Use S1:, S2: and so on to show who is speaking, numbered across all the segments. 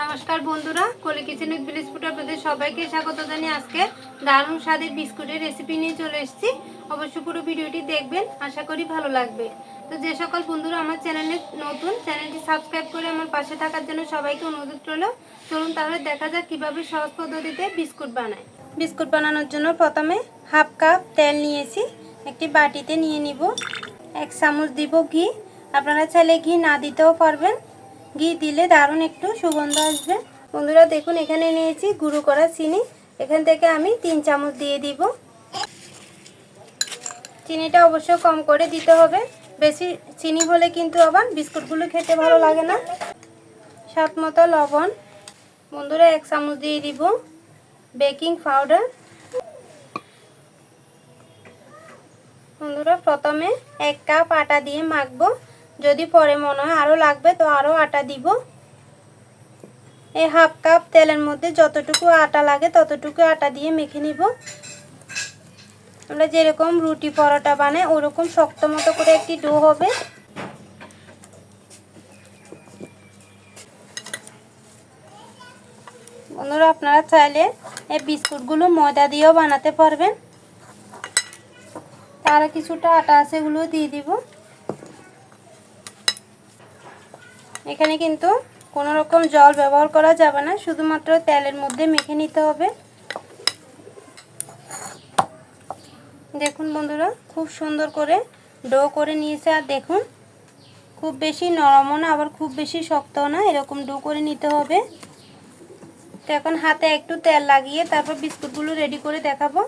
S1: নমস্কার বন্ধুরা, Koli kitchen with village food আপনাদের সবাইকে স্বাগত জানিয়ে আজকে দারুণ স্বাদের বিস্কুটের রেসিপি নিয়ে চলে এসেছি। অবশ্যই পুরো ভিডিওটি দেখবেন, আশা করি ভালো লাগবে। তো যে সকল বন্ধুরা আমার চ্যানেলে নতুন, চ্যানেলটি সাবস্ক্রাইব করে আমার পাশে থাকার জন্য সবাইকে অনুরোধ রইল। চলুন তাহলে দেখা যাক কীভাবে সহজ পদ্ধতিতে বিস্কুট বানায়। বিস্কুট বানানোর জন্য প্রথমে হাফ কাপ তেল নিয়েছি, একটি বাটিতে নিয়ে নিব। 1 চামচ দিব ঘি, আপনারা চাইলে ঘি না দিতেও পারবেন। ঘি দিলে দারুণ একটু সুগন্ধ আসবে। বন্ধুরা দেখুন, এখানে নিয়েছি গুঁড়ো করা চিনি, এখান থেকে আমি 3 চামচ দিয়ে দিব। চিনিটা অবশ্য কম করে দিতে হবে, বেশি চিনি হলে কিন্তু আবার বিস্কুটগুলো খেতে ভালো লাগে না। স্বাদ মতো লবণ, বন্ধুরা 1 চামচ দিয়ে দিব। বেকিং পাউডার, বন্ধুরা প্রথমে 1 কাপ আটা দিয়ে মাখবো, যদি পরে মনে হয় আরও লাগবে তো আরও আটা দিব। এই হাফ কাপ তেলের মধ্যে যতটুকু আটা লাগে ততটুকু আটা দিয়ে মেখে নিব। আমরা যেরকম রুটি পরোটা বানাই ওরকম শক্ত মতো করে একটি ডো হবে। বন্ধুরা আপনারা চাইলে এই বিস্কুটগুলো ময়দা দিয়েও বানাতে পারবেন। আরও কিছুটা আটা আছে, এগুলো দিয়ে দিব। এখানে কিন্তু কোনো রকম জল ব্যবহার করা যাবে না, শুধুমাত্র তেলের মধ্যে মেখে নিতে হবে। দেখুন বন্ধুরা, খুব সুন্দর করে ডো করে নিয়েছে। আর দেখুন, খুব বেশি নরমও না আবার খুব বেশি শক্তও না, এরকম ডো করে নিতে হবে। তো এখন হাতে একটু তেল লাগিয়ে তারপর বিস্কুটগুলো রেডি করে দেখাবো।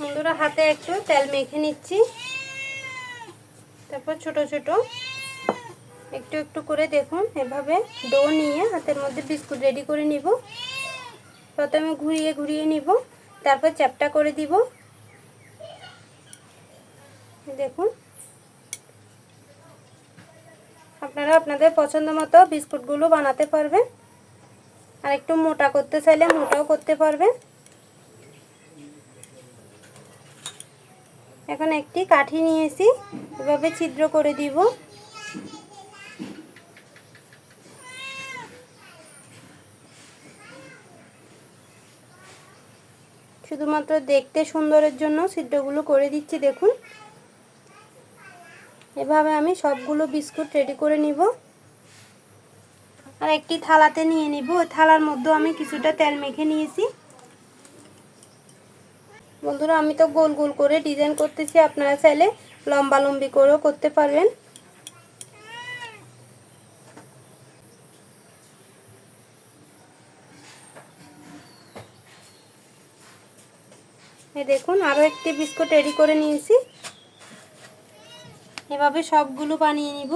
S1: বন্ধুরা হাতে একটু তেল মেখে নিচ্ছি, তারপর ছোট ছোট একটু একটু করে দেখুন এভাবে ডো নিয়ে হাতের মধ্যে বিস্কুট রেডি করে নিব। প্রথমে ঘুরিয়ে ঘুরিয়ে নিব, তারপর চ্যাপটা করে দিব। দেখুন, আপনারা আপনাদের পছন্দ মতো বিস্কুটগুলো বানাতে পারবেন। আর একটু মোটা করতে চাইলে মোটাও করতে পারবেন। এখন একটি কাঠি নিয়েছি, এভাবে ছিদ্র করে দিব। শুধুমাত্র দেখতে সুন্দরের জন্য ছিদ্রগুলো করে দিচ্ছি। দেখুন, এভাবে আমি সবগুলো বিস্কুট রেডি করে নিব। আর একটি থালাতে নিয়ে নিব, ওই থালার মধ্যে আমি কিছুটা তেল মেখে নিয়েছি। বন্ধুরা আমি তো গোল গোল করে ডিজাইন করতেছি, আপনারা চাইলে লম্বা লম্বি করেও করতে পারবেন। এই দেখুন, আরও একটি বিস্কুট রেডি করে নিয়েছি। এভাবে সবগুলো বানিয়ে নিব।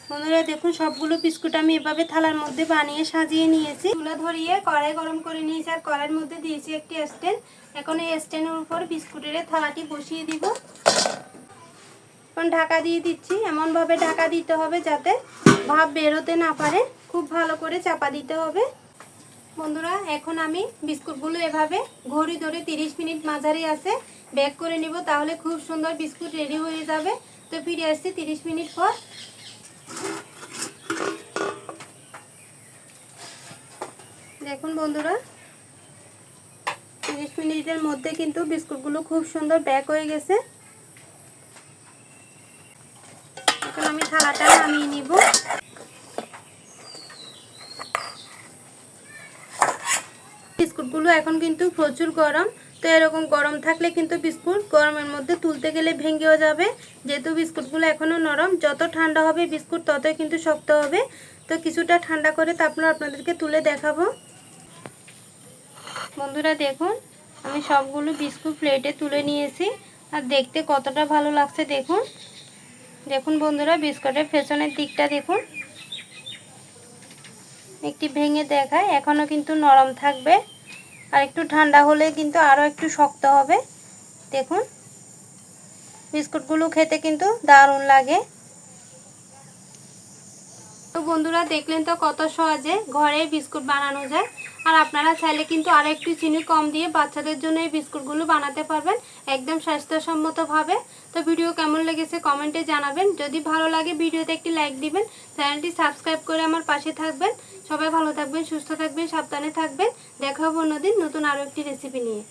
S1: বন্ধুরা দেখুন, সবগুলো বিস্কুট আমি এভাবে থালার মধ্যে বানিয়ে সাজিয়ে নিয়েছি। চুলা ধরিয়ে কড়াই গরম করে নিয়েছি, আর কড়াইয়ের মধ্যে দিয়েছি একটি স্ট্যান্ড। এখন এই স্ট্যান্ডের উপর বিস্কুটের থালাটি বসিয়ে দিব। এখন ঢাকা দিয়ে দিচ্ছি, এমনভাবে ঢাকা দিতে হবে যাতে ভাপ বেরোতে না পারে, খুব ভালো করে চাপা দিতে হবে। বন্ধুরা এখন আমি বিস্কুটগুলো এভাবে ঘড়ি ধরে 30 মিনিট মাঝারি আছে বেক করে নিব, তাহলে খুব সুন্দর বিস্কুট রেডি হয়ে যাবে। তো ফিরে আসছি 30 মিনিট পর। দেখুন বন্ধুরা, 30 মিনিটের মধ্যে কিন্তু বিস্কুটগুলো খুব সুন্দর বেক হয়ে গেছে। এখন আমি থালাটা নামিয়ে নিব। বিস্কুটগুলো এখন কিন্তু প্রচুর গরম, তো এরকম গরম থাকলে কিন্তু বিস্কুট গরমের মধ্যে তুলতে গেলে ভেঙেও যাবে। যেহেতু বিস্কুটগুলো এখনও নরম, যত ঠান্ডা হবে বিস্কুট ততই কিন্তু শক্ত হবে। তো কিছুটা ঠান্ডা করে তারপর আপনাদেরকে তুলে দেখাবো। বন্ধুরা দেখুন, আমি সবগুলো বিস্কুট প্লেটে তুলে নিয়েছি, আর দেখতে কতটা ভালো লাগছে দেখুন। দেখুন বন্ধুরা, বিস্কুটের পেছনের দিকটা দেখুন, একটি ভেঙে দেখায়, এখনও কিন্তু নরম থাকবে, আর একটু ঠান্ডা হলে কিন্তু আরও একটু শক্ত হবে। দেখুন, বিস্কুটগুলো খেতে কিন্তু দারুণ লাগে। তো বন্ধুরা দেখলেন তো কত সহজে ঘরে বিস্কুট বানানো যায়। আর আপনারা চাইলে কিন্তু আরও একটু চিনি কম দিয়ে বাচ্চাদের জন্য এই বিস্কুটগুলো বানাতে পারবেন একদম স্বাস্থ্যসম্মতভাবে। তো ভিডিও কেমন লেগেছে কমেন্টে জানাবেন। যদি ভালো লাগে ভিডিওতে একটি লাইক দিবেন, চ্যানেলটি সাবস্ক্রাইব করে আমার পাশে থাকবেন। সবাই ভালো থাকবেন, সুস্থ থাকবেন, সাবধানে থাকবেন। দেখা হবে অন্যদিন নতুন আরও একটি রেসিপি নিয়ে।